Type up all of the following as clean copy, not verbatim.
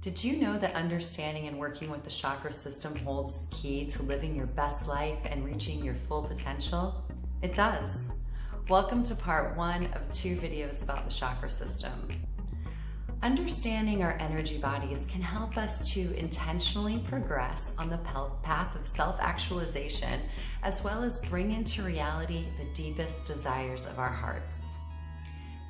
Did you know that understanding and working with the chakra system holds the key to living your best life and reaching your full potential? It does. Welcome to part 1 of 2 videos about the chakra system. Understanding our energy bodies can help us to intentionally progress on the path of self-actualization, as well as bring into reality the deepest desires of our hearts.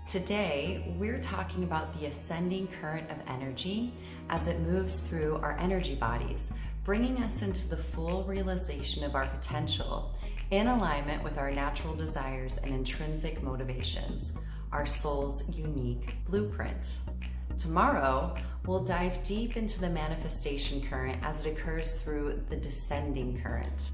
Today, we're talking about the ascending current of energy as it moves through our energy bodies, bringing us into the full realization of our potential in alignment with our natural desires and intrinsic motivations, our soul's unique blueprint. Tomorrow, we'll dive deep into the manifestation current as it occurs through the descending current.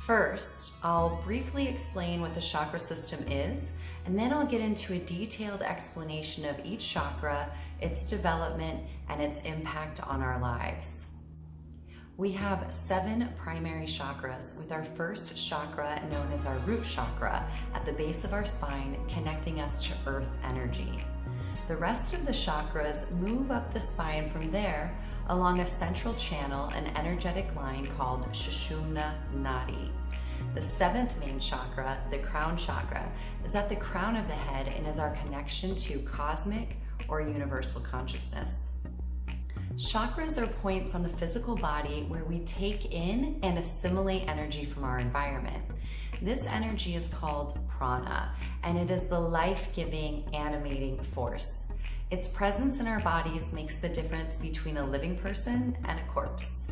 First, I'll briefly explain what the chakra system is, and then I'll get into a detailed explanation of each chakra, its development, and its impact on our lives. We have 7 primary chakras, with our first chakra known as our root chakra at the base of our spine, connecting us to earth energy. The rest of the chakras move up the spine from there along a central channel, an energetic line called Sushumna Nadi. The 7th main chakra, the crown chakra, is at the crown of the head and is our connection to cosmic or universal consciousness. Chakras are points on the physical body where we take in and assimilate energy from our environment. This energy is called prana, and it is the life-giving, animating force. Its presence in our bodies makes the difference between a living person and a corpse.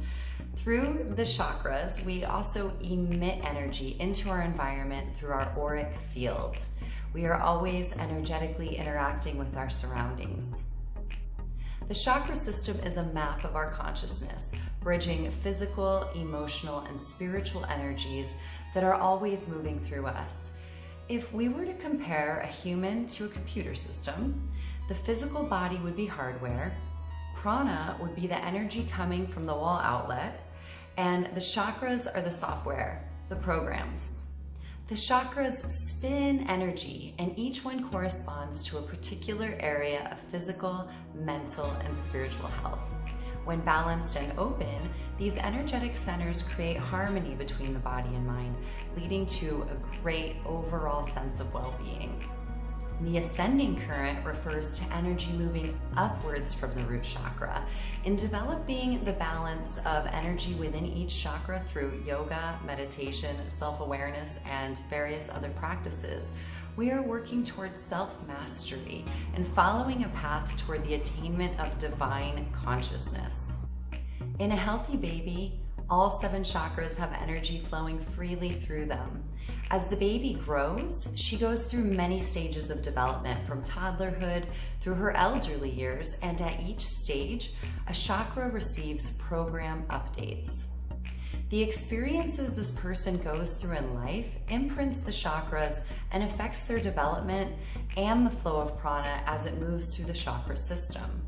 Through the chakras, we also emit energy into our environment through our auric field. We are always energetically interacting with our surroundings. The chakra system is a map of our consciousness, bridging physical, emotional, and spiritual energies that are always moving through us. If we were to compare a human to a computer system, the physical body would be hardware, prana would be the energy coming from the wall outlet, and the chakras are the software, the programs. The chakras spin energy, and each one corresponds to a particular area of physical, mental, and spiritual health. When balanced and open, these energetic centers create harmony between the body and mind, leading to a great overall sense of well-being. The ascending current refers to energy moving upwards from the root chakra. In developing the balance of energy within each chakra through yoga, meditation, self-awareness, and various other practices, we are working towards self-mastery and following a path toward the attainment of divine consciousness. In a healthy baby, all 7 chakras have energy flowing freely through them. As the baby grows, she goes through many stages of development, from toddlerhood through her elderly years, and at each stage, a chakra receives program updates. The experiences this person goes through in life imprints the chakras and affects their development and the flow of prana as it moves through the chakra system.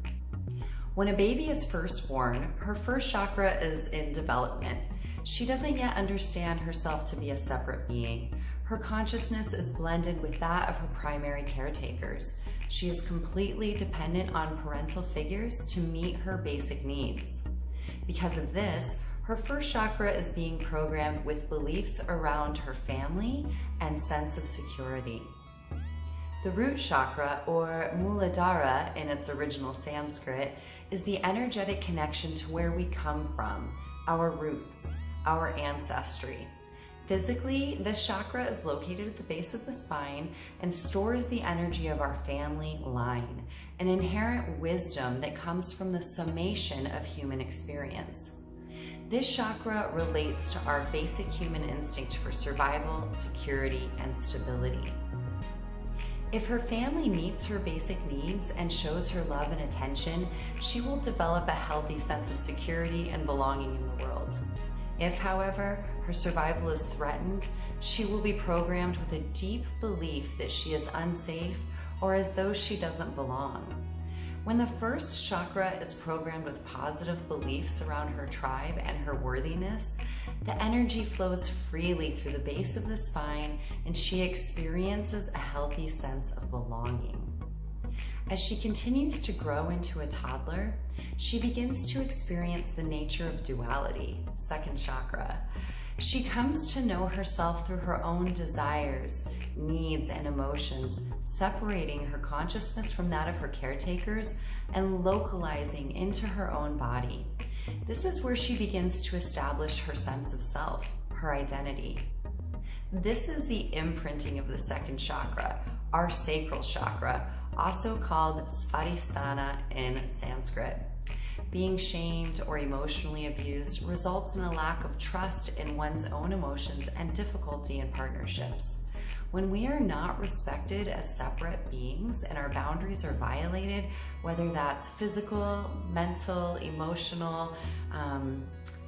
When a baby is first born, her first chakra is in development. She doesn't yet understand herself to be a separate being. Her consciousness is blended with that of her primary caretakers. She is completely dependent on parental figures to meet her basic needs. Because of this, her first chakra is being programmed with beliefs around her family and sense of security. The root chakra, or Muladhara in its original Sanskrit, is the energetic connection to where we come from, our roots, our ancestry. Physically, this chakra is located at the base of the spine and stores the energy of our family line, an inherent wisdom that comes from the summation of human experience. This chakra relates to our basic human instinct for survival, security, and stability. If her family meets her basic needs and shows her love and attention, she will develop a healthy sense of security and belonging in the world. If, however, her survival is threatened, she will be programmed with a deep belief that she is unsafe or as though she doesn't belong. When the first chakra is programmed with positive beliefs around her tribe and her worthiness, the energy flows freely through the base of the spine and she experiences a healthy sense of belonging. As she continues to grow into a toddler, she begins to experience the nature of duality, second chakra. She comes to know herself through her own desires, needs, and emotions, separating her consciousness from that of her caretakers and localizing into her own body. This is where she begins to establish her sense of self, her identity. This is the imprinting of the second chakra, our sacral chakra, also called Svadhisthana in Sanskrit. Being shamed or emotionally abused results in a lack of trust in one's own emotions and difficulty in partnerships. When we are not respected as separate beings and our boundaries are violated, whether that's physical, mental, emotional,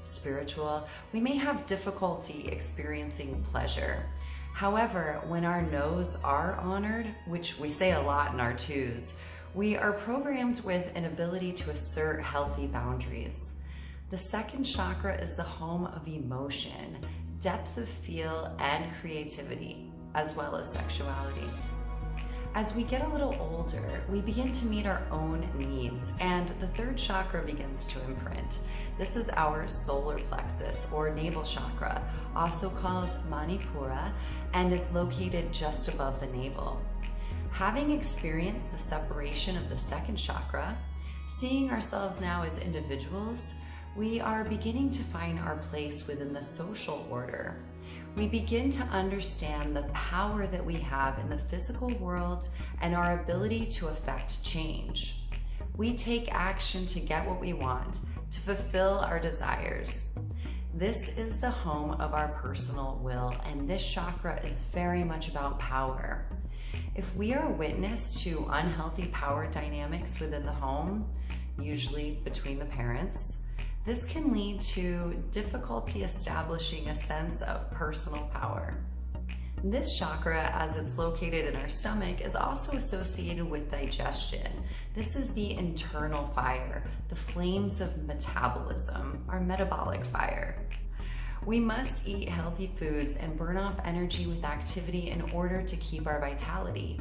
spiritual, we may have difficulty experiencing pleasure. However, when our no's are honored, which we say a lot in our twos, we are programmed with an ability to assert healthy boundaries. The second chakra is the home of emotion, depth of feel, and creativity, as well as sexuality. As we get a little older, we begin to meet our own needs, and the third chakra begins to imprint. This is our solar plexus, or navel chakra, also called Manipura, and is located just above the navel. Having experienced the separation of the second chakra, seeing ourselves now as individuals, we are beginning to find our place within the social order. We begin to understand the power that we have in the physical world and our ability to affect change. We take action to get what we want, to fulfill our desires. This is the home of our personal will, and this chakra is very much about power. If we are witness to unhealthy power dynamics within the home, usually between the parents, this can lead to difficulty establishing a sense of personal power. This chakra, as it's located in our stomach, is also associated with digestion. This is the internal fire, the flames of metabolism, our metabolic fire. We must eat healthy foods and burn off energy with activity in order to keep our vitality.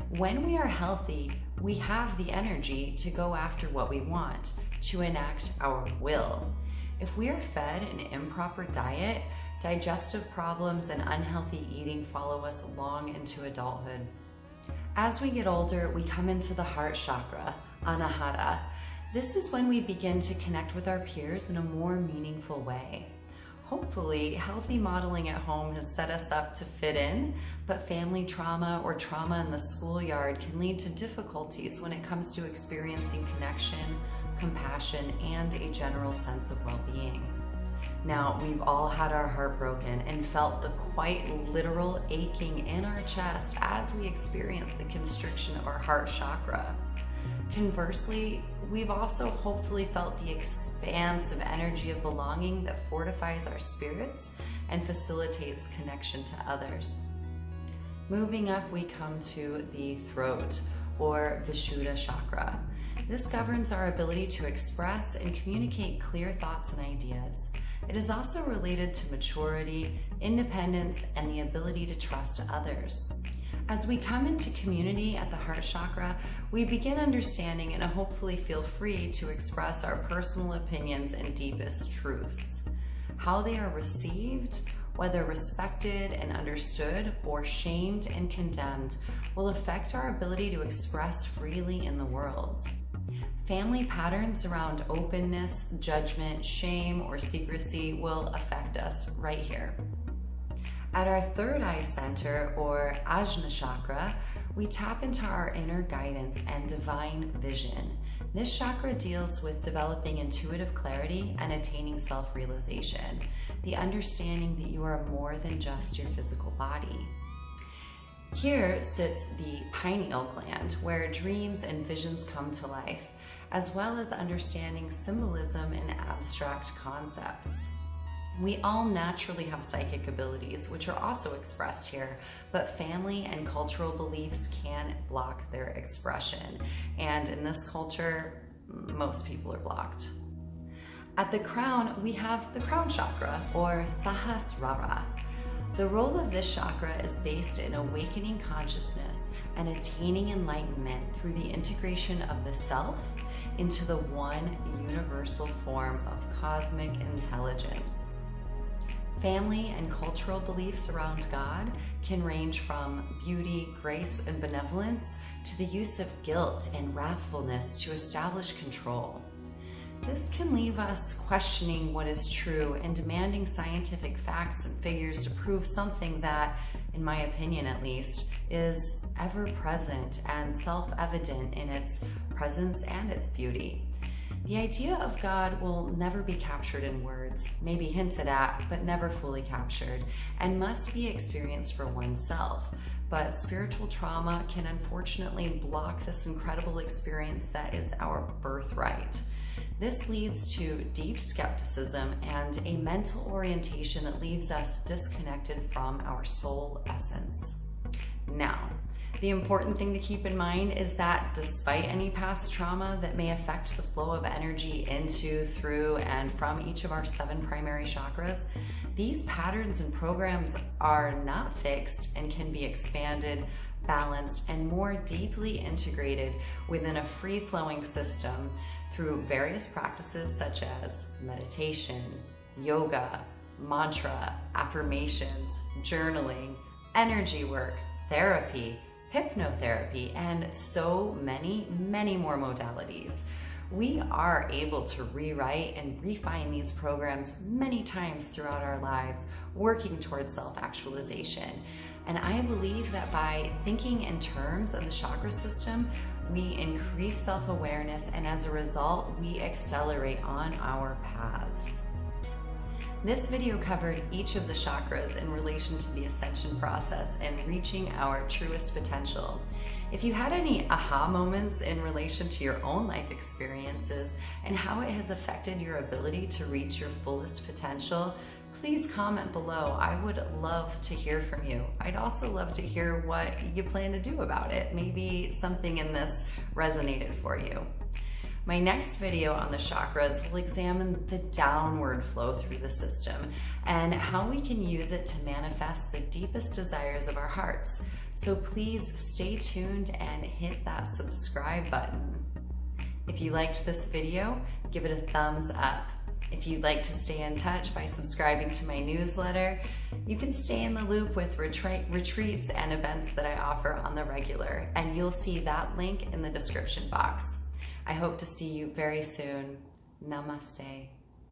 When we are healthy, we have the energy to go after what we want, to enact our will. If we are fed an improper diet, digestive problems and unhealthy eating follow us long into adulthood. As we get older, we come into the heart chakra, Anahata. This is when we begin to connect with our peers in a more meaningful way. Hopefully, healthy modeling at home has set us up to fit in, but family trauma or trauma in the schoolyard can lead to difficulties when it comes to experiencing connection, compassion, and a general sense of well-being. Now, we've all had our heart broken and felt the quite literal aching in our chest as we experience the constriction of our heart chakra. Conversely, we've also hopefully felt the expansive energy of belonging that fortifies our spirits and facilitates connection to others. Moving up, we come to the throat, or Vishuddha chakra. This governs our ability to express and communicate clear thoughts and ideas. It is also related to maturity, independence, and the ability to trust others. As we come into community at the heart chakra, we begin understanding and hopefully feel free to express our personal opinions and deepest truths. How they are received, whether respected and understood or shamed and condemned, will affect our ability to express freely in the world. Family patterns around openness, judgment, shame, or secrecy will affect us right here. At our third eye center, or Ajna chakra, we tap into our inner guidance and divine vision. This chakra deals with developing intuitive clarity and attaining self-realization, the understanding that you are more than just your physical body. Here sits the pineal gland, where dreams and visions come to life, as well as understanding symbolism and abstract concepts. We all naturally have psychic abilities, which are also expressed here, but family and cultural beliefs can block their expression. And in this culture, most people are blocked. At the crown, we have the crown chakra, or Sahasrara. The role of this chakra is based in awakening consciousness and attaining enlightenment through the integration of the self into the one universal form of cosmic intelligence. Family and cultural beliefs around God can range from beauty, grace, and benevolence to the use of guilt and wrathfulness to establish control. This can leave us questioning what is true and demanding scientific facts and figures to prove something that, in my opinion at least, is ever-present and self-evident in its presence and its beauty. The idea of God will never be captured in words, maybe hinted at, but never fully captured, and must be experienced for oneself. But spiritual trauma can unfortunately block this incredible experience that is our birthright. This leads to deep skepticism and a mental orientation that leaves us disconnected from our soul essence. Now, the important thing to keep in mind is that despite any past trauma that may affect the flow of energy into, through, and from each of our 7 primary chakras, these patterns and programs are not fixed and can be expanded, balanced, and more deeply integrated within a free-flowing system through various practices such as meditation, yoga, mantra, affirmations, journaling, energy work, therapy, hypnotherapy, and so many more modalities. We are able to rewrite and refine these programs many times throughout our lives, working towards self-actualization. And I believe that by thinking in terms of the chakra system, we increase self-awareness, and as a result, we accelerate on our paths. This video covered each of the chakras in relation to the ascension process and reaching our truest potential. If you had any aha moments in relation to your own life experiences and how it has affected your ability to reach your fullest potential, please comment below. I would love to hear from you. I'd also love to hear what you plan to do about it. Maybe something in this resonated for you. My next video on the chakras will examine the downward flow through the system and how we can use it to manifest the deepest desires of our hearts. So please stay tuned and hit that subscribe button. If you liked this video, give it a thumbs up. If you'd like to stay in touch by subscribing to my newsletter, you can stay in the loop with retreats and events that I offer on the regular, and you'll see that link in the description box. I hope to see you very soon. Namaste.